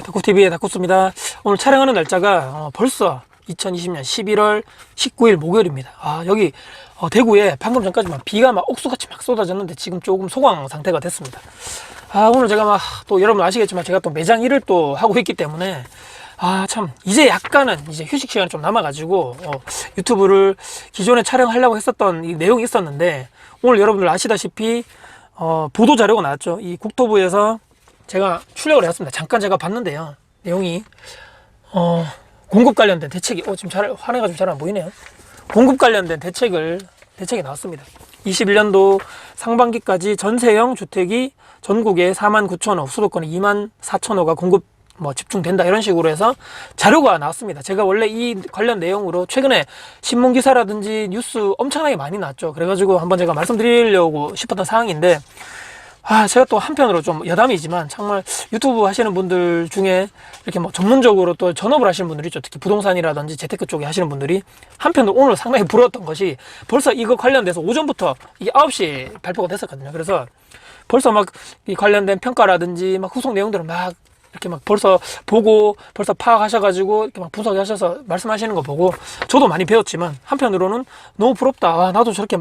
닥코TV의 닥코스입니다. 오늘 촬영하는 날짜가 벌써 2020년 11월 19일 목요일입니다. 여기 대구에 방금 전까지만 비가 막 옥수같이 막 쏟아졌는데 지금 조금 소강 상태가 됐습니다. 오늘 제가 막 또 여러분 아시겠지만 제가 또 매장 일을 또 하고 있기 때문에 참 이제 약간은 이제 휴식 시간이 좀 남아가지고 유튜브를 기존에 촬영하려고 했었던 이 내용이 있었는데, 오늘 여러분들 아시다시피 보도 자료가 나왔죠. 이 국토부에서 제가 출력을 해왔습니다. 잠깐 제가 봤는데요, 내용이 공급 관련된 대책이 지금 잘 화내가지고 잘 안 보이네요. 공급 관련된 대책이 나왔습니다. 21년도 상반기까지 전세형 주택이 전국에 49,000호, 수도권에 24,000호가 공급 집중된다, 이런 식으로 해서 자료가 나왔습니다. 제가 원래 이 관련 내용으로 최근에 신문기사라든지 뉴스 엄청나게 많이 나왔죠. 그래가지고 한번 제가 말씀드리려고 싶었던 사항인데, 제가 또 한편으로 좀 여담이지만 정말 유튜브 하시는 분들 중에 이렇게 전문적으로 또 전업을 하시는 분들이 있죠. 특히 부동산이라든지 재테크 쪽에 하시는 분들이 한편으로 오늘 상당히 부러웠던 것이, 벌써 이거 관련돼서 오전부터 이게 9시에 발표가 됐었거든요. 그래서 벌써 막 이 관련된 평가라든지 막 후속 내용들을 막 이렇게 막 벌써 보고 벌써 파악하셔가지고 이렇게 막 분석하셔서 말씀하시는 거 보고 저도 많이 배웠지만, 한편으로는 너무 부럽다. 나도 저렇게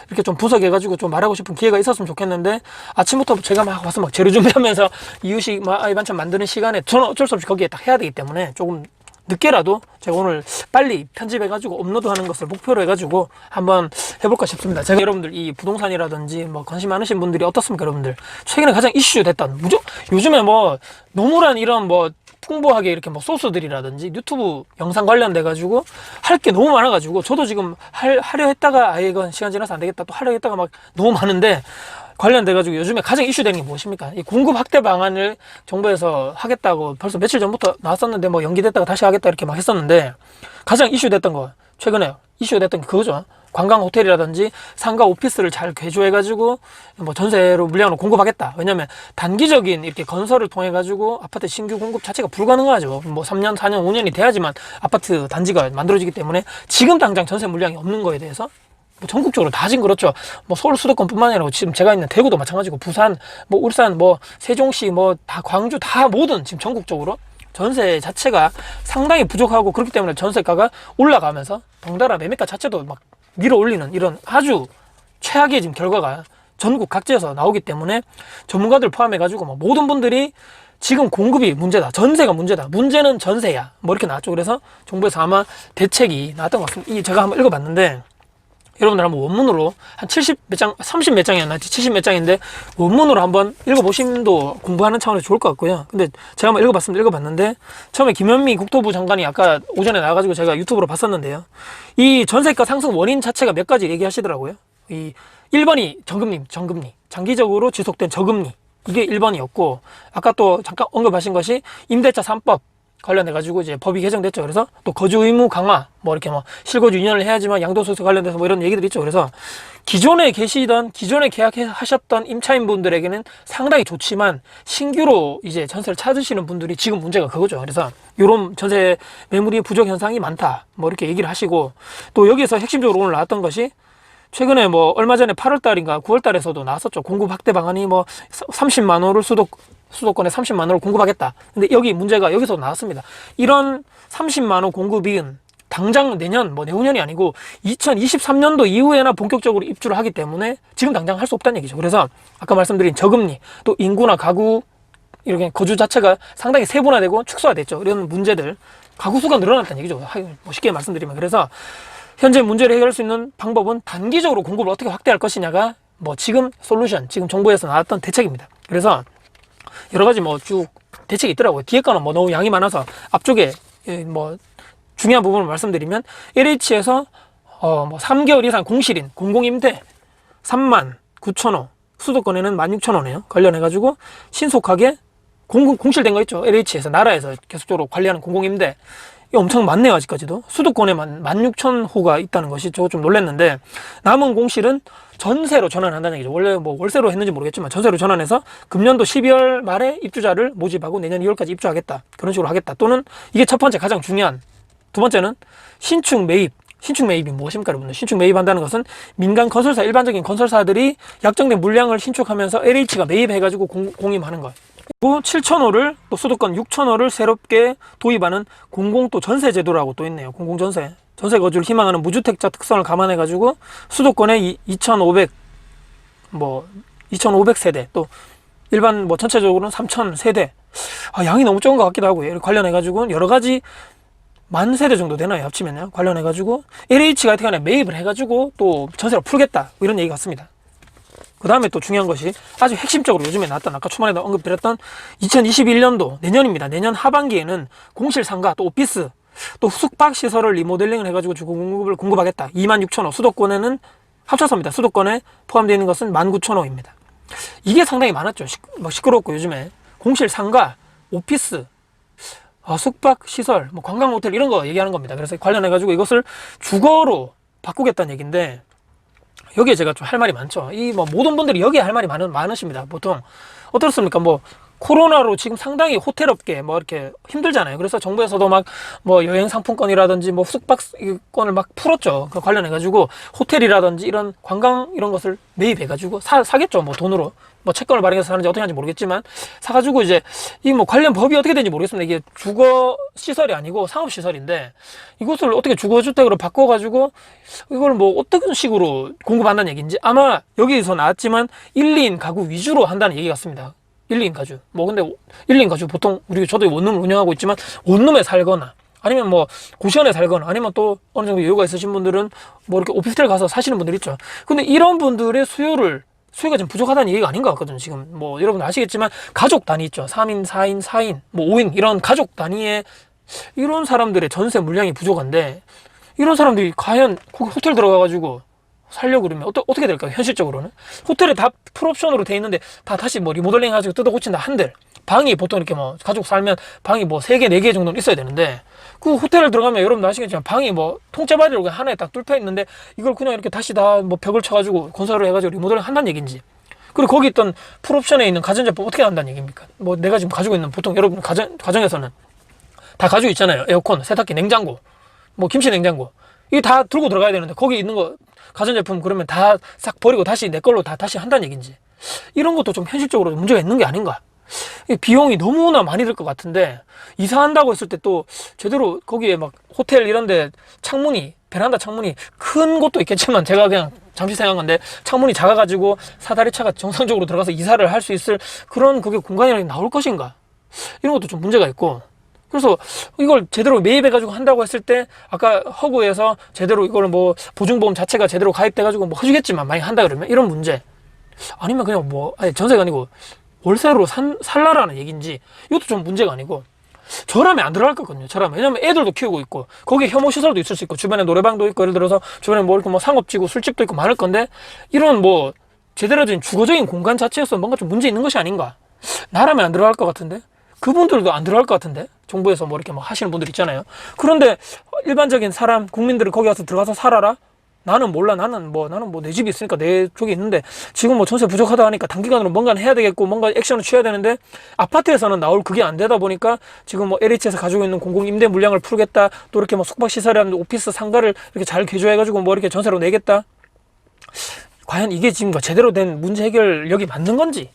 이렇게 좀 분석해가지고 좀 말하고 싶은 기회가 있었으면 좋겠는데, 아침부터 제가 막 와서 막 재료 준비하면서 이유식 아이 반찬 만드는 시간에 저는 어쩔 수 없이 거기에 딱 해야 되기 때문에 조금 늦게라도 제가 오늘 빨리 편집해가지고 업로드하는 것을 목표로 해가지고 한번 해볼까 싶습니다. 제가 여러분들 이 부동산이라든지 관심 많으신 분들이 어떻습니까? 여러분들 최근에 가장 이슈 됐던 요즘에 너무란 이런 풍부하게 이렇게 소스들이라든지 유튜브 영상 관련돼 가지고 할 게 너무 많아 가지고, 저도 지금 하려 했다가 이건 시간 지나서 안 되겠다 또 하려 했다가 막 너무 많은데, 관련돼 가지고 요즘에 가장 이슈되는 게 무엇입니까? 이 공급 확대 방안을 정부에서 하겠다고 벌써 며칠 전부터 나왔었는데, 연기됐다가 다시 하겠다 이렇게 막 했었는데, 가장 이슈됐던 거, 최근에 이슈됐던 게 그거죠. 관광 호텔이라든지 상가 오피스를 잘 개조해 가지고 전세로 물량을 공급하겠다. 왜냐면 단기적인 이렇게 건설을 통해 가지고 아파트 신규 공급 자체가 불가능하죠. 3년 4년 5년이 돼야지만 아파트 단지가 만들어지기 때문에 지금 당장 전세 물량이 없는 거에 대해서 전국적으로 다 지금 그렇죠. 서울 수도권뿐만 아니라 지금 제가 있는 대구도 마찬가지고, 부산, 울산, 세종시, 다 광주, 다 모든 지금 전국적으로 전세 자체가 상당히 부족하고, 그렇기 때문에 전세가가 올라가면서 덩달아 매매가 자체도 막 밀어 올리는 이런 아주 최악의 지금 결과가 전국 각지에서 나오기 때문에, 전문가들 포함해 가지고 모든 분들이 지금 공급이 문제다, 전세가 문제다, 문제는 전세야, 이렇게 나왔죠. 그래서 정부에서 아마 대책이 나왔던 것 같습니다. 제가 한번 읽어봤는데, 여러분들 한번 원문으로 한 70 몇 장, 30 몇 장이었나, 70 몇 장인데 원문으로 한번 읽어보심도 공부하는 차원에서 좋을 것 같고요. 근데 제가 한번 읽어봤는데, 처음에 김현미 국토부 장관이 아까 오전에 나와가지고 제가 유튜브로 봤었는데요, 이 전세가 상승 원인 자체가 몇 가지 얘기하시더라고요. 1번이 저금리, 장기적으로 지속된 저금리, 이게 1번이었고, 아까 또 잠깐 언급하신 것이 임대차 3법 관련해가지고 이제 법이 개정됐죠. 그래서 또 거주 의무 강화, 이렇게 실거주 2년을 해야지만 양도소득 관련돼서 이런 얘기들이 있죠. 그래서 기존에 계약하셨던 임차인 분들에게는 상당히 좋지만, 신규로 이제 전세를 찾으시는 분들이 지금 문제가 그거죠. 그래서 요런 전세 매물이 부족 현상이 많다, 이렇게 얘기를 하시고, 또 여기에서 핵심적으로 오늘 나왔던 것이, 최근에 얼마 전에 8월 달인가 9월 달에서도 나왔었죠. 공급 확대 방안이 30만 호를 수도권에 30만 호를 공급하겠다. 근데 여기 문제가 여기서 나왔습니다. 이런 30만 호 공급은 당장 내후년이 아니고 2023년도 이후에나 본격적으로 입주를 하기 때문에 지금 당장 할 수 없다는 얘기죠. 그래서 아까 말씀드린 저금리, 또 인구나 가구, 이렇게 거주 자체가 상당히 세분화되고 축소화됐죠. 이런 문제들, 가구 수가 늘어났다는 얘기죠. 쉽게 말씀드리면. 그래서 현재 문제를 해결할 수 있는 방법은 단기적으로 공급을 어떻게 확대할 것이냐가 지금 지금 정부에서 나왔던 대책입니다. 그래서 여러 가지 쭉 대책이 있더라고요. 뒤에 거는 너무 양이 많아서 앞쪽에 중요한 부분을 말씀드리면, LH에서 3개월 이상 공실인 공공임대 39,000호, 수도권에는 16,000호네요. 관련해가지고 신속하게 공실된 거 있죠. LH에서, 나라에서 계속적으로 관리하는 공공임대, 이게 엄청 많네요. 아직까지도 수도권에만 16,000호가 있다는 것이 저 좀 놀랐는데, 남은 공실은 전세로 전환한다는 얘기죠. 원래 월세로 했는지 모르겠지만 전세로 전환해서 금년도 12월 말에 입주자를 모집하고 내년 2월까지 입주하겠다, 그런 식으로 하겠다. 또는 이게 첫 번째 가장 중요한, 두 번째는 신축 매입이 무엇입니까, 여러분들? 신축 매입한다는 것은 민간 건설사, 일반적인 건설사들이 약정된 물량을 신축하면서 LH가 매입해가지고 공임하는 거. 7,000호를 또 수도권 6,000호를 새롭게 도입하는 공공 또 전세 제도라고 또 있네요. 공공 전세. 전세 거주를 희망하는 무주택자 특성을 감안해 가지고 수도권에 2,500세대 또 일반 뭐 전체적으로는 3,000세대. 양이 너무 적은 것 같기도 하고요. 관련해 가지고 여러 가지 만 세대 정도 되나요? 합치면요. 관련해 가지고 LH가 하여튼간에 매입을 해 가지고 또 전세로 풀겠다. 뭐 이런 얘기 같습니다. 그 다음에 또 중요한 것이 아주 핵심적으로 요즘에 나왔던 아까 초반에도 언급드렸던 2021년도 내년입니다. 내년 하반기에는 공실 상가 또 오피스 또 숙박 시설을 리모델링을 해가지고 주거 공급을 공급하겠다. 26,000호 수도권에는 합쳐서입니다. 수도권에 포함되어 있는 것은 19,000호입니다. 이게 상당히 많았죠. 시끄럽고 요즘에 공실 상가 오피스 숙박 시설 뭐 관광 호텔 이런 거 얘기하는 겁니다. 그래서 관련해 가지고 이것을 주거로 바꾸겠다는 얘기인데 여기에 제가 좀 할 말이 많죠. 이 뭐 모든 분들이 여기에 할 말이 많으십니다. 보통 어떻습니까? 뭐 코로나로 지금 상당히 호텔 업계 뭐 이렇게 힘들잖아요. 그래서 정부에서도 막 뭐 여행 상품권이라든지 뭐 숙박권을 막 풀었죠. 그 관련해 가지고 호텔이라든지 이런 관광 이런 것을 매입해 가지고 사겠죠. 뭐 돈으로 뭐 채권을 발행해서 사는지 어떻게 하는지 모르겠지만 사가지고 이제 이 뭐 관련 법이 어떻게 되는지 모르겠습니다. 이게 주거 시설이 아니고 상업 시설인데 이것을 어떻게 주거 주택으로 바꿔가지고 이걸 뭐 어떤 식으로 공급한다는 얘기인지 아마 여기서 나왔지만 1, 2인 가구 위주로 한다는 얘기 같습니다. 1, 2인 가구. 뭐 근데 1, 2인 가구 보통 저도 원룸을 운영하고 있지만 원룸에 살거나 아니면 뭐 고시원에 살거나 아니면 또 어느 정도 여유가 있으신 분들은 뭐 이렇게 오피스텔 가서 사시는 분들 있죠. 근데 이런 분들의 수요가 좀 부족하다는 얘기가 아닌 것 같거든요. 지금 뭐 여러분 아시겠지만 가족 단위 있죠. 3인, 4인, 4인, 뭐 5인 이런 가족 단위의 이런 사람들의 전세 물량이 부족한데 이런 사람들이 과연 거기 호텔 들어가가지고 살려고 그러면 어떻게 될까요? 현실적으로는 호텔에 다 풀옵션으로 돼 있는데 다 다시 뭐 리모델링 해가지고 뜯어 고친다 한들 방이 보통 이렇게 뭐 가족 살면 방이 뭐 3개, 4개 정도는 있어야 되는데 그 호텔을 들어가면 여러분도 아시겠지만 방이 뭐 통째바리로 하나에 딱 뚫혀 있는데 이걸 그냥 이렇게 다시 다 뭐 벽을 쳐가지고 건설을 해가지고 리모델링 한다는 얘기인지 그리고 거기 있던 풀옵션에 있는 가전제품 어떻게 한다는 얘기입니까? 뭐 내가 지금 가지고 있는 보통 여러분 가정에서는 다 가지고 있잖아요. 에어컨, 세탁기, 냉장고, 뭐 김치 냉장고 이게 다 들고 들어가야 되는데 거기 있는 거 가전제품 그러면 다 싹 버리고 다시 내 걸로 다시 한다는 얘기인지 이런 것도 좀 현실적으로 문제가 있는 게 아닌가. 비용이 너무나 많이 들 것 같은데 이사한다고 했을 때 또 제대로 거기에 막 호텔 이런데 베란다 창문이 큰 곳도 있겠지만 제가 그냥 잠시 생각한 건데 창문이 작아가지고 사다리차가 정상적으로 들어가서 이사를 할 수 있을 그런 그게 공간이 나올 것인가 이런 것도 좀 문제가 있고 그래서 이걸 제대로 매입해가지고 한다고 했을 때 아까 허구에서 제대로 이걸 뭐 보증보험 자체가 제대로 가입돼가지고 뭐 해주겠지만 만약 한다 그러면 이런 문제 아니면 그냥 뭐 아니 전세가 아니고 월세로 살라라는 얘기인지 이것도 좀 문제가 아니고 저라면 안 들어갈 거거든요. 저라면 왜냐면 애들도 키우고 있고 거기에 혐오 시설도 있을 수 있고 주변에 노래방도 있고 예를 들어서 주변에 뭐 이렇게 뭐 상업지구 술집도 있고 많을 건데 이런 뭐 제대로 된 주거적인 공간 자체에서 뭔가 좀 문제 있는 것이 아닌가. 나라면 안 들어갈 것 같은데 그분들도 안 들어갈 것 같은데 정부에서 뭐 이렇게 막 하시는 분들 있잖아요. 그런데 일반적인 사람 국민들은 거기 가서 들어가서 살아라. 나는 몰라. 나는 뭐 내 집이 있으니까 내 쪽에 있는데 지금 뭐 전세 부족하다 하니까 단기간으로 뭔가는 해야 되겠고 뭔가 액션을 취해야 되는데 아파트에서는 나올 그게 안 되다 보니까 지금 뭐 LH에서 가지고 있는 공공임대 물량을 풀겠다. 또 이렇게 뭐 숙박시설이라든지 오피스 상가를 이렇게 잘 개조해가지고 뭐 이렇게 전세로 내겠다. 과연 이게 지금 제대로 된 문제 해결력이 맞는 건지.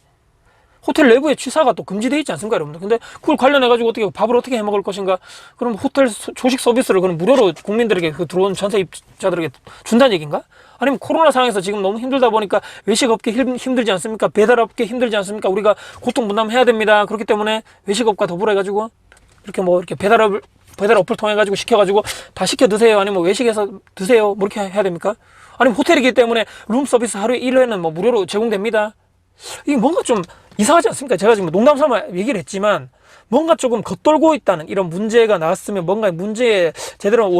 호텔 내부에 취사가 또 금지되어 있지 않습니까, 여러분들? 근데 그걸 관련해가지고 어떻게 밥을 어떻게 해 먹을 것인가? 그럼 호텔 조식 서비스를 그럼 무료로 국민들에게 그 들어온 전세입자들에게 준다는 얘기인가? 아니면 코로나 상황에서 지금 너무 힘들다 보니까 외식업계 힘들지 않습니까? 배달업계 힘들지 않습니까? 우리가 고통 분담해야 됩니다. 그렇기 때문에 외식업과 더불어 해가지고 이렇게 뭐 이렇게 배달 어플 통해 가지고 시켜가지고 다 시켜 드세요. 아니면 외식해서 드세요. 뭐 이렇게 해야 됩니까? 아니면 호텔이기 때문에 룸 서비스 하루에 1회는 뭐 무료로 제공됩니다. 이게 뭔가 좀 이상하지 않습니까? 제가 지금 농담 삼아 얘기를 했지만 뭔가 조금 겉돌고 있다는 이런 문제가 나왔으면 뭔가 문제에 제대로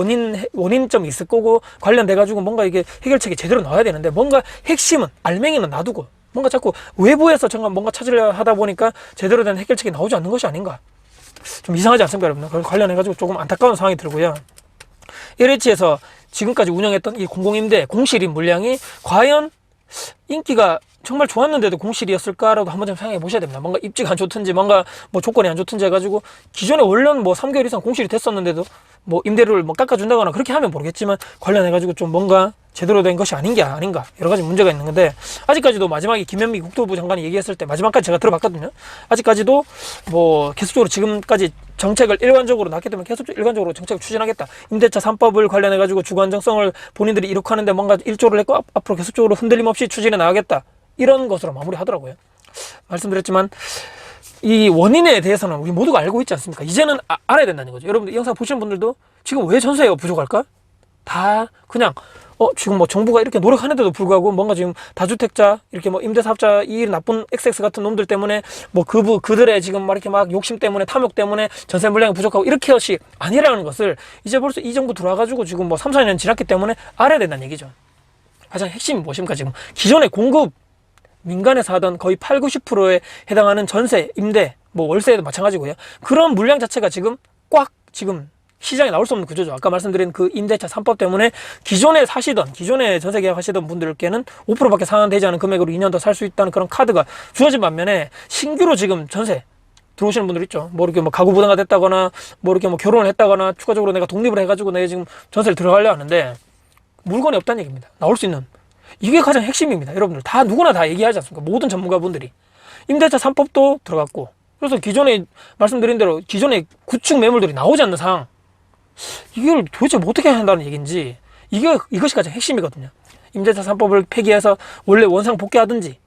원인점이 있을 거고 관련돼 가지고 뭔가 이게 해결책이 제대로 나와야 되는데 뭔가 핵심은 알맹이는 놔두고 뭔가 자꾸 외부에서 정말 뭔가 찾으려 하다 보니까 제대로 된 해결책이 나오지 않는 것이 아닌가. 좀 이상하지 않습니까, 여러분? 그걸 관련해 가지고 조금 안타까운 상황이 들고요. LH에서 지금까지 운영했던 이 공공임대 공실인 물량이 과연 인기가 정말 좋았는데도 공실이었을까라도 한번 좀 생각해 보셔야 됩니다. 뭔가 입지가 안 좋든지 뭔가 뭐 조건이 안 좋든지 해가지고 기존에 원래는 뭐 3개월 이상 공실이 됐었는데도 뭐 임대료를 뭐 깎아준다거나 그렇게 하면 모르겠지만 관련해가지고 좀 뭔가 제대로 된 것이 아닌 게 아닌가 여러 가지 문제가 있는 건데 아직까지도 마지막에 김현미 국토부 장관이 얘기했을 때 마지막까지 제가 들어봤거든요. 아직까지도 뭐 계속적으로 지금까지 정책을 일관적으로 놨기 때문에 계속 일관적으로 정책을 추진하겠다. 임대차 3법을 관련해가지고 주거 안정성을 본인들이 이렇게 하는데 뭔가 일조를 했고 앞으로 계속적으로 흔들림 없이 추진해 나가겠다. 이런 것으로 마무리하더라고요. 말씀드렸지만 이 원인에 대해서는 우리 모두가 알고 있지 않습니까? 이제는 알아야 된다는 거죠. 여러분들 이 영상 보시는 분들도 지금 왜 전세가 부족할까? 다 그냥 지금 뭐 정부가 이렇게 노력하는데도 불구하고 뭔가 지금 다주택자 이렇게 뭐 임대사업자 이 나쁜 XX 같은 놈들 때문에 뭐 그들의 지금 막 이렇게 막 욕심 때문에 탐욕 때문에 전세 물량이 부족하고 이렇게 것이 아니라는 것을 이제 벌써 이 정부 들어와가지고 지금 뭐 3, 4년 지났기 때문에 알아야 된다는 얘기죠. 가장 핵심이 무엇입니까? 지금 기존의 공급 민간에서 하던 거의 8, 90%에 해당하는 전세, 임대, 뭐 월세도 마찬가지고요. 그런 물량 자체가 지금 꽉 지금 시장에 나올 수 없는 구조죠. 아까 말씀드린 그 임대차 3법 때문에 기존에 전세 계약하시던 분들께는 5%밖에 상환되지 않은 금액으로 2년 더 살 수 있다는 그런 카드가 주어진 반면에 신규로 지금 전세 들어오시는 분들 있죠. 뭐 이렇게 뭐 가구 부담가 됐다거나 뭐 이렇게 뭐 결혼을 했다거나 추가적으로 내가 독립을 해가지고 내가 지금 전세를 들어가려 하는데 물건이 없다는 얘기입니다. 나올 수 있는. 이게 가장 핵심입니다. 여러분들 다 누구나 다 얘기하지 않습니까? 모든 전문가분들이. 임대차 3법도 들어갔고 그래서 기존에 말씀드린 대로 기존에 구축 매물들이 나오지 않는 상황 이걸 도대체 어떻게 한다는 얘기인지 이것이 가장 핵심이거든요. 임대차 3법을 폐기해서 원래 원상 복귀하든지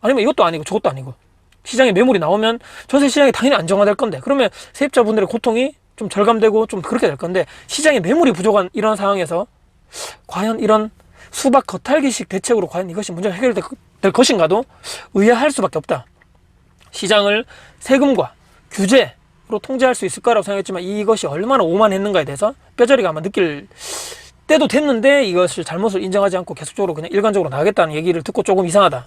아니면 이것도 아니고 저것도 아니고 시장에 매물이 나오면 전세 시장이 당연히 안정화될 건데 그러면 세입자분들의 고통이 좀 절감되고 좀 그렇게 될 건데 시장에 매물이 부족한 이런 상황에서 과연 이런 수박 겉핥기식 대책으로 과연 이것이 문제가 해결될 것인가도 의아할 수밖에 없다. 시장을 세금과 규제로 통제할 수 있을 거라고 생각했지만 이것이 얼마나 오만했는가에 대해서 뼈저리가 아마 느낄 때도 됐는데 이것을 잘못을 인정하지 않고 계속적으로 그냥 일관적으로 나가겠다는 얘기를 듣고 조금 이상하다.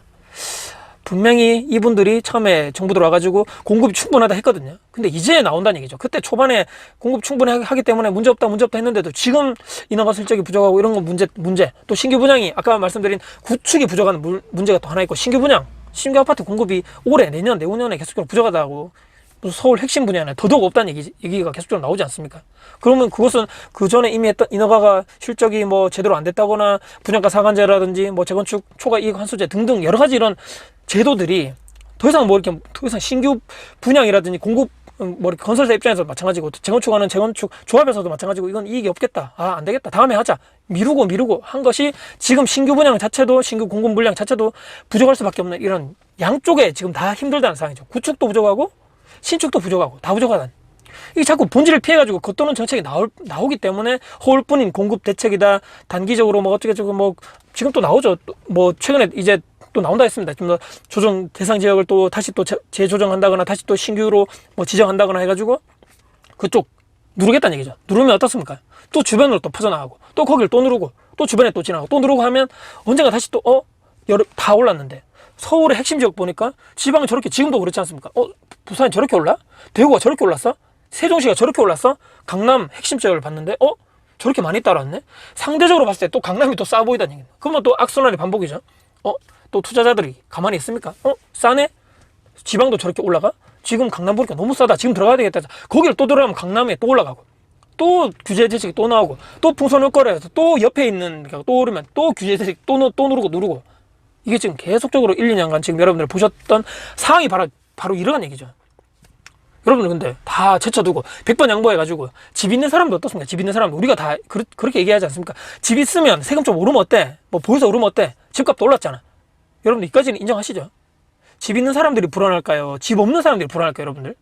분명히 이분들이 처음에 정부 들어와가지고 공급이 충분하다 했거든요. 근데 이제 나온다는 얘기죠. 그때 초반에 공급 충분히 하기 때문에 문제없다 했는데도 지금 인허가 실적이 부족하고 이런 거 문제 또 신규 분양이 아까 말씀드린 구축이 부족한 문제가 또 하나 있고 신규 신규 아파트 공급이 올해 내년 내후년에 계속적으로 부족하다고 서울 핵심 분야는 더더욱 없다는 얘기가 계속적으로 나오지 않습니까? 그러면 그것은 그 전에 이미 했던 인허가가 실적이 뭐 제대로 안 됐다거나 분양가 상한제라든지 뭐 재건축 초과 이익 환수제 등등 여러 가지 이런 제도들이 더 이상 신규 분양이라든지 공급 뭐 이렇게 건설사 입장에서 마찬가지고 재건축하는 재건축 조합에서도 마찬가지고 이건 이익이 없겠다. 안 되겠다. 다음에 하자. 미루고 한 것이 지금 신규 분양 자체도 신규 공급 물량 자체도 부족할 수밖에 없는 이런 양쪽에 지금 다 힘들다는 상황이죠. 구축도 부족하고 신축도 부족하고 다 부족하다는. 이게 자꾸 본질을 피해가지고 겉도는 정책이 나오기 때문에 허울뿐인 공급 대책이다. 단기적으로 뭐 어쩌고저쩌고 뭐 지금 또 나오죠. 뭐 최근에 이제 또 나온다 했습니다. 좀 더 조정 대상 지역을 또 다시 또 재조정한다거나 다시 또 신규로 뭐 지정한다거나 해가지고 그쪽 누르겠다는 얘기죠. 누르면 어떻습니까? 또 주변으로 또 퍼져나가고 또 거기를 또 누르고 또 주변에 또 지나가고 또 누르고 하면 언젠가 다시 또 다 올랐는데 서울의 핵심 지역 보니까 지방은 저렇게 지금도 그렇지 않습니까? 부산이 저렇게 올라? 대구가 저렇게 올랐어? 세종시가 저렇게 올랐어? 강남 핵심 지역을 봤는데 저렇게 많이 따랐네? 상대적으로 봤을 때 또 강남이 또 싸 보이다는 얘기입니다. 그러면 또 악순환의 반복이죠. 또 투자자들이 가만히 있습니까? 싸네? 지방도 저렇게 올라가? 지금 강남 보니까 너무 싸다. 지금 들어가야 되겠다. 거기를 또 들어가면 강남에 또 올라가고 또 규제 대책이 또 나오고 또 풍선 효과에서 또 옆에 있는 또 오르면 또 규제 대책 또 누르고 이게 지금 계속적으로 1, 2년간 지금 여러분들 보셨던 상황이 바로 이러한 얘기죠. 여러분들 근데 다 제쳐두고 100번 양보해가지고 집 있는 사람도 어떻습니까? 집 있는 사람도 우리가 다 그렇게 얘기하지 않습니까? 집 있으면 세금 좀 오르면 어때? 뭐 보여서 오르면 어때? 집값도 올랐잖아. 여러분들 이까지는 인정하시죠? 집 있는 사람들이 불안할까요? 집 없는 사람들이 불안할까요? 여러분들?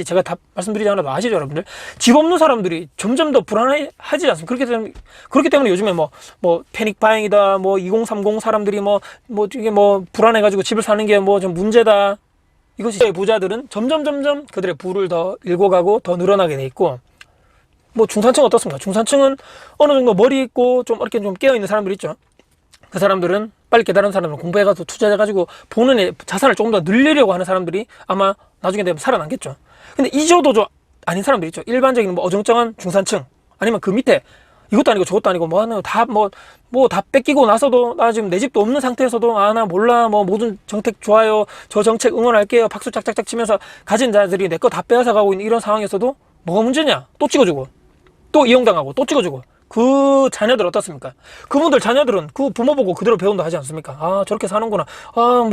제가 답 말씀드리지 않아도 아시죠? 여러분들? 집 없는 사람들이 점점 더 불안하지 않습니까? 그렇기 때문에 요즘에 뭐 패닉 바잉이다, 2030 사람들이 이게 불안해가지고 집을 사는 게 좀 문제다. 이것이 부자들은 점점 그들의 부를 더 일궈 가고 더 늘어나게 돼 있고, 중산층 어떻습니까? 중산층은 어느 정도 머리 있고 좀 이렇게 좀 깨어있는 사람들 있죠. 그 사람들은 빨리 깨달은 사람들은 공부해가지고 투자해가지고 본인의 자산을 조금 더 늘리려고 하는 사람들이 아마 나중에 되면 살아남겠죠. 근데 이 정도 아닌 사람들 있죠. 일반적인 어정쩡한 중산층 아니면 그 밑에 이것도 아니고 저것도 아니고 다 뺏기고 나서도 나 지금 내 집도 없는 상태에서도 나 몰라 모든 정책 좋아요 저 정책 응원할게요 박수 짝짝짝 치면서 가진 자들이 내 거 다 빼앗아 가고 있는 이런 상황에서도 뭐가 문제냐 또 찍어주고 또 이용당하고 또 찍어주고. 그 자녀들 어떻습니까? 그분들 자녀들은 그 부모 보고 그대로 배운다 하지 않습니까? 아, 저렇게 사는구나. 아,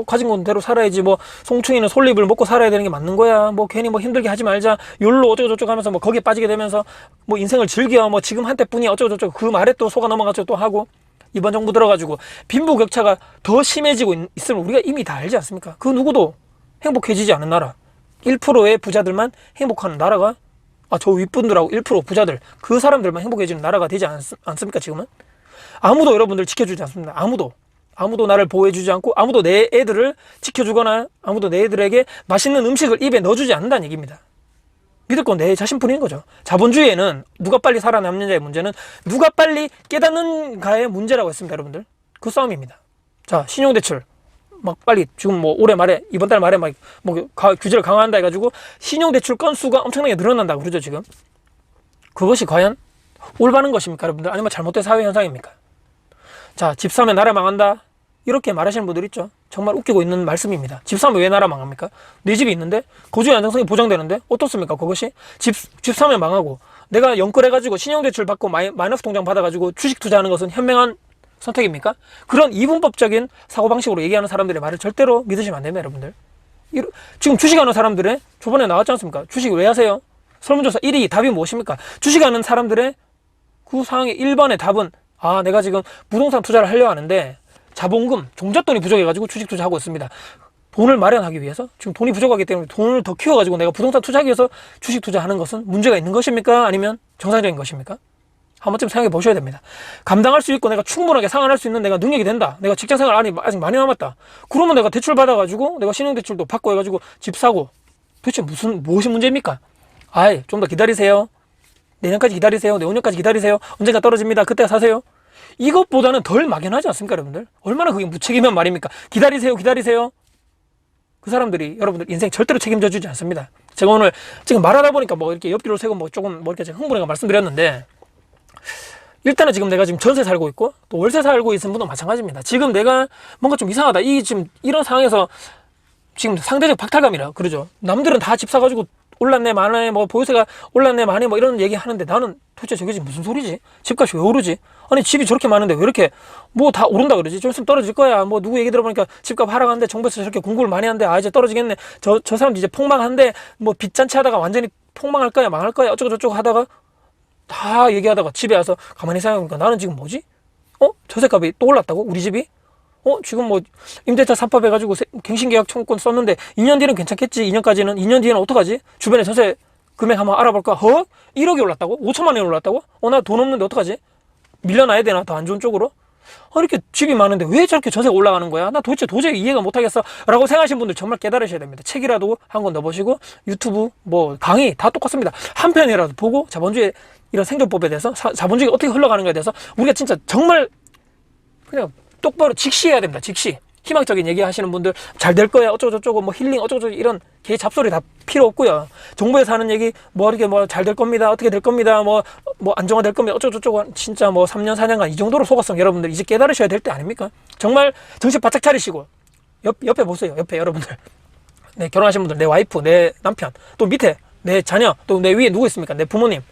가진 건 대로 살아야지. 뭐 송충이는 솔잎을 먹고 살아야 되는 게 맞는 거야. 뭐 괜히 뭐 힘들게 하지 말자. 욜로 어쩌고저쩌고 하면서 뭐 거기에 빠지게 되면서 뭐 인생을 즐겨. 뭐 지금 한때뿐이야. 어쩌고저쩌고 그 말에 또 속아 넘어가지고 또 하고. 이번 정부 들어가지고 빈부격차가 더 심해지고 있음을 우리가 이미 다 알지 않습니까? 그 누구도 행복해지지 않은 나라. 1%의 부자들만 행복하는 나라가, 저 윗분들하고 1% 부자들, 그 사람들만 행복해지는 나라가 되지 않습니까, 지금은? 아무도 여러분들 지켜주지 않습니다. 아무도 나를 보호해주지 않고, 아무도 내 애들을 지켜주거나, 아무도 내 애들에게 맛있는 음식을 입에 넣어주지 않는다는 얘기입니다. 믿을 건 내 자신뿐인 거죠. 자본주의에는 누가 빨리 살아남느냐의 문제는 누가 빨리 깨닫는가의 문제라고 했습니다, 여러분들. 그 싸움입니다. 자, 신용대출. 막 빨리 지금 뭐 올해 말에, 이번 달 말에 막 뭐 규제를 강화한다 해가지고 신용대출 건수가 엄청나게 늘어난다고 그러죠, 지금. 그것이 과연 올바른 것입니까, 여러분들? 아니면 잘못된 사회 현상입니까? 자, 집 사면 나라 망한다. 이렇게 말하시는 분들 있죠. 정말 웃기고 있는 말씀입니다. 집 사면 왜 나라 망합니까? 내 집이 있는데 거주의 안정성이 보장되는데 어떻습니까? 그것이 집 사면 망하고 내가 연끌해가지고 신용대출 받고 마이너스 통장 받아가지고 주식 투자하는 것은 현명한 선택입니까? 그런 이분법적인 사고방식으로 얘기하는 사람들의 말을 절대로 믿으시면 안 됩니다, 여러분들. 지금 주식하는 사람들의 저번에 나왔지 않습니까? 주식 왜 하세요? 설문조사 1위 답이 무엇입니까? 주식하는 사람들의 그 상황의 1번의 답은 내가 지금 부동산 투자를 하려고 하는데 자본금, 종잣돈이 부족해가지고 주식 투자하고 있습니다. 돈을 마련하기 위해서 지금 돈이 부족하기 때문에 돈을 더 키워가지고 내가 부동산 투자하기 위해서 주식 투자하는 것은 문제가 있는 것입니까? 아니면 정상적인 것입니까? 한 번쯤 생각해 보셔야 됩니다. 감당할 수 있고 내가 충분하게 상환할 수 있는 내가 능력이 된다. 내가 직장생활 아직 많이 남았다. 그러면 내가 대출 받아가지고 내가 신용대출도 받고 해가지고 집 사고 도대체 무엇이 문제입니까? 좀 더 기다리세요. 내년까지 기다리세요. 내후년까지 기다리세요. 언젠가 떨어집니다. 그때 사세요. 이것보다는 덜 막연하지 않습니까, 여러분들? 얼마나 그게 무책임한 말입니까? 기다리세요. 그 사람들이 여러분들 인생 절대로 책임져 주지 않습니다. 제가 오늘 지금 말하다 보니까 뭐 이렇게 옆뒤로 세고 뭐 조금 뭐 이렇게 흥분해가 말씀드렸는데, 일단은 지금 내가 지금 전세 살고 있고 또 월세 살고 있는 분도 마찬가지입니다. 지금 내가 뭔가 좀 이상하다. 지금 이런 상황에서 지금 상대적 박탈감이라 그러죠. 남들은 다 집 사가지고 올랐네 많네 뭐 보유세가 올랐네 많이 뭐 이런 얘기 하는데 나는 도대체 저게 지금 무슨 소리지? 집값이 왜 오르지? 아니 집이 저렇게 많은데 왜 이렇게 뭐 다 오른다 그러지? 좀 있으면 떨어질 거야. 뭐 누구 얘기 들어보니까 집값 하락하는데 정부에서 저렇게 공급을 많이 하는데 이제 떨어지겠네. 저 사람도 이제 폭망한데 뭐 빚잔치 하다가 완전히 폭망할 거야 망할 거야 어쩌고 저쩌고 하다가 다 얘기하다가 집에 와서 가만히 생각해보니까 나는 지금 뭐지? 전세값이 또 올랐다고? 우리 집이? 지금 뭐 임대차 3법 해가지고 갱신계약 청구권 썼는데 2년 뒤는 괜찮겠지. 2년까지는. 2년 뒤에는 어떡하지? 주변에 전세 금액 한번 알아볼까? 1억이 올랐다고? 5천만 원이 올랐다고? 나 돈 없는데 어떡하지? 밀려나야 되나? 더 안 좋은 쪽으로? 이렇게 집이 많은데 왜 저렇게 전세가 올라가는 거야? 나 도저히 이해가 못하겠어 라고 생각하시는 분들 정말 깨달으셔야 됩니다. 책이라도 한 권 넣어보시고 유튜브 뭐 강의 다 똑같습니다. 한 편이라도 보고 자본주의 이런 생존법에 대해서 자본주의가 어떻게 흘러가는가에 대해서 우리가 진짜 정말 그냥 똑바로 직시해야 됩니다. 직시. 희망적인 얘기 하시는 분들 잘 될 거야 어쩌고저쩌고 뭐 힐링 어쩌고저쩌고 이런 개 잡소리 다 필요 없고요. 정부에서 하는 얘기 뭐 이렇게 뭐 잘 될 겁니다. 어떻게 될 겁니다. 뭐 안정화될 겁니다. 어쩌고저쩌고 진짜 뭐 3년 4년간 이 정도로 속았으면 여러분들 이제 깨달으셔야 될 때 아닙니까? 정말 정신 바짝 차리시고 옆에 보세요. 옆에 여러분들. 네, 결혼하신 분들, 내 와이프, 내 남편, 또 밑에 내 자녀, 또 내 위에 누구 있습니까? 내 부모님.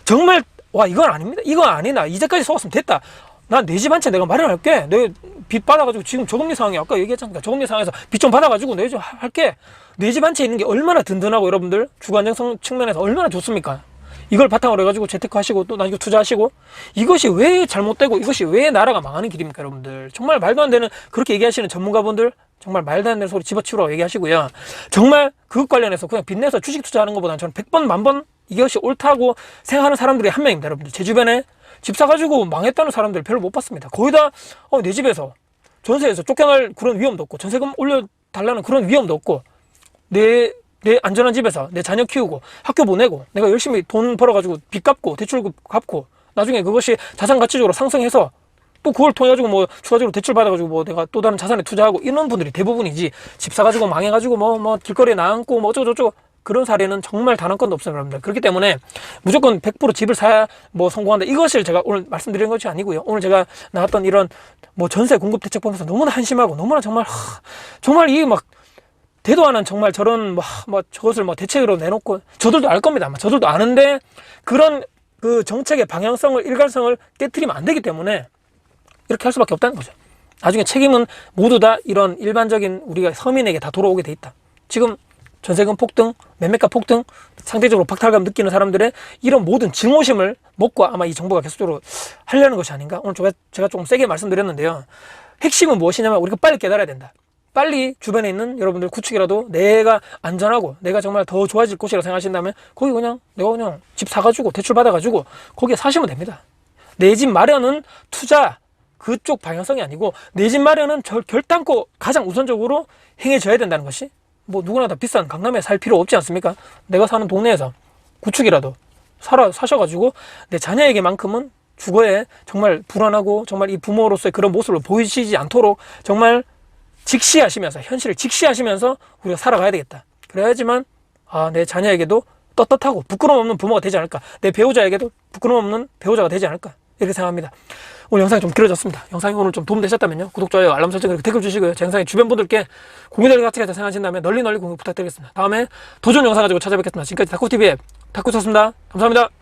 정말 이건 아닙니다. 이건 아니다. 이제까지 속았으면 됐다. 난 내 집 한 채 내가 마련할게. 내 빚 받아가지고 지금 저금리 상황이 아까 얘기했잖아요. 저금리 상황에서 빚 좀 받아가지고 내 집 할게. 내 집 한 채 있는 게 얼마나 든든하고 여러분들 주거 안정성 측면에서 얼마나 좋습니까? 이걸 바탕으로 해가지고 재테크하시고 또 나중에 투자하시고 이것이 왜 잘못되고 이것이 왜 나라가 망하는 길입니까, 여러분들? 정말 말도 안 되는 그렇게 얘기하시는 전문가분들 정말 말도 안 되는 소리 집어치우라고 얘기하시고요. 정말 그것 관련해서 그냥 빚내서 주식 투자하는 것보다는 저는 100번 만번 이것이 옳다고 생각하는 사람들이 한 명입니다, 여러분들. 제 주변에 집 사가지고 망했다는 사람들 별로 못 봤습니다. 거의 다 내 집에서 전세에서 쫓겨날 그런 위험도 없고 전세금 올려달라는 그런 위험도 없고 내 안전한 집에서 내 자녀 키우고 학교 보내고 내가 열심히 돈 벌어가지고 빚 갚고 대출 갚고 나중에 그것이 자산 가치적으로 상승해서 또 그걸 통해 가지고 뭐 추가적으로 대출 받아가지고 뭐 내가 또 다른 자산에 투자하고 이런 분들이 대부분이지 집 사가지고 망해가지고 뭐 길거리에 나앉고 뭐 어쩌고저쩌고 그런 사례는 정말 단 한 건도 없어요, 여러분들. 그렇기 때문에 무조건 100% 집을 사야 뭐 성공한다. 이것을 제가 오늘 말씀드리는 것이 아니고요. 오늘 제가 나왔던 이런 뭐 전세 공급 대책 보면서 너무나 한심하고 너무나 정말 이 막 대도 않은 정말 저런 뭐 저것을 뭐 대책으로 내놓고 저들도 알 겁니다. 아마 저들도 아는데 그런 그 정책의 방향성을, 일관성을 깨트리면 안 되기 때문에 이렇게 할 수밖에 없다는 거죠. 나중에 책임은 모두 다 이런 일반적인 우리가 서민에게 다 돌아오게 돼 있다. 지금 전세금 폭등, 매매가 폭등, 상대적으로 박탈감 느끼는 사람들의 이런 모든 증오심을 먹고 아마 이 정부가 계속적으로 하려는 것이 아닌가. 오늘 제가 조금 세게 말씀드렸는데요. 핵심은 무엇이냐면 우리가 빨리 깨달아야 된다. 빨리 주변에 있는 여러분들 구축이라도 내가 안전하고 내가 정말 더 좋아질 곳이라고 생각하신다면 거기 내가 그냥 집 사가지고 대출 받아가지고 거기에 사시면 됩니다. 내 집 마련은 투자 그쪽 방향성이 아니고 내 집 마련은 결단코 가장 우선적으로 행해져야 된다는 것이 뭐 누구나 다 비싼 강남에 살 필요 없지 않습니까? 내가 사는 동네에서 구축이라도 사셔가지고 내 자녀에게만큼은 주거에 정말 불안하고 정말 이 부모로서의 그런 모습을 보이시지 않도록 정말 직시하시면서 현실을 직시하시면서 우리가 살아가야 되겠다. 그래야지만 내 자녀에게도 떳떳하고 부끄러움 없는 부모가 되지 않을까. 내 배우자에게도 부끄러움 없는 배우자가 되지 않을까. 이렇게 생각합니다. 오늘 영상이 좀 길어졌습니다. 영상이 오늘 좀 도움되셨다면요. 구독, 좋아요, 알람 설정 그리고 댓글 주시고요. 제 영상이 주변 분들께 공유될 것 같이 생각하신다면 널리 공유 부탁드리겠습니다. 다음에 더 좋은 영상 가지고 찾아뵙겠습니다. 지금까지 다쿠TV의 다쿠였습니다. 감사합니다.